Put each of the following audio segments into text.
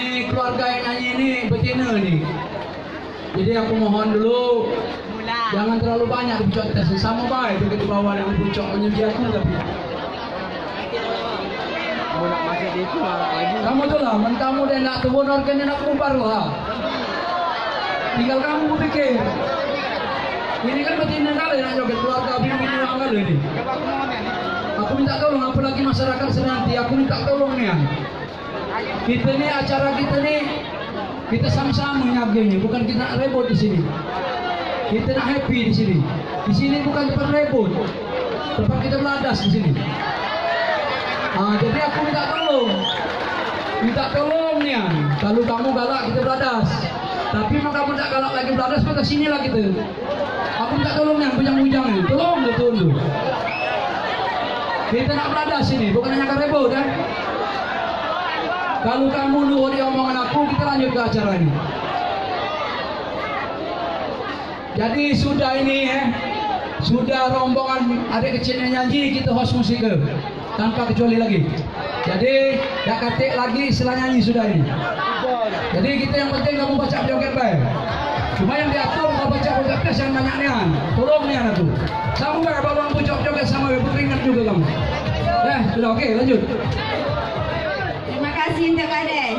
Ini keluarga yang nyanyi ini betina nih. Jadi aku mohon dulu jangan terlalu banyak dipucuk kita sama baik kita di bawah yang dipucuk menyediakan aku tapi. Kamu tu lah, kamu dia nak turun organ dia nak kumpar lah. Tinggal kamu pikir. Ini kan betina kali nak joget keluarga bini-bini orang kali ni. Aku minta tolong apalagi masyarakat Seranti, aku minta tolong ni. Kita ni acara kita ni kita sama-sama nyagenya, bukan kita nak rebut di sini. Kita nak happy di sini. Di sini bukan tempat rebut, tempat kita beladas di sini. Jadi aku minta tolong ni. Kalau kamu galak kita beladas, tapi kalau kamu tak galak lagi beladas, maka sini lah kita. Aku minta tolong ni, bujang-bujang ni, tolong betul tu. Kita nak beladas sini, bukan hanya rebut kan. Kalau kamu luar di omongan aku, kita lanjut ke acara ini. Jadi sudah ini sudah rombongan adik kecilnya nyanyi, kita host musik tanpa kecuali lagi. Jadi dah katik lagi setelah nyanyi sudah ini. Jadi kita yang penting kamu baca joget baik. Cuma yang diatur kalau baca joget yang banyak nian. Tolong nian aku. Sama baik kalau kamu joget sama beringat juga kamu. Sudah okey lanjut. Terima kasih untuk Kades.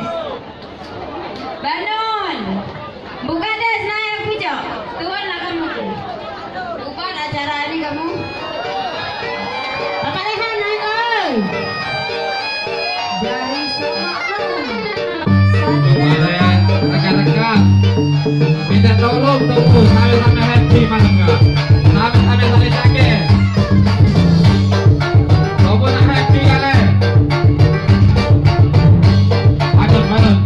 Banun, Bu Kades naik pucuk. Turunlah kamu. Bukan acara ini kamu. Bapak Lehan naik oi. Dari rekan-rekan minta tolong tunggu sampai happy malam enggak sampai sakit tunggu nak happy kalian manut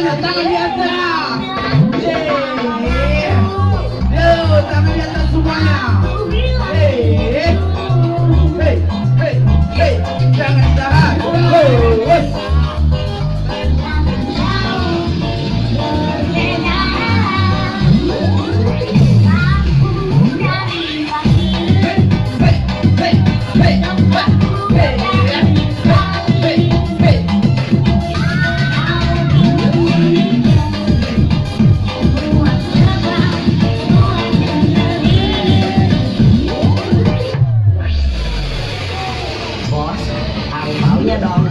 Semuanya tangan di atas. Yeay. Tangan di atas semuanya. Hey, hey, hey, hey, jangan ditahan. Hey. Bos, tahu-tahunya dong.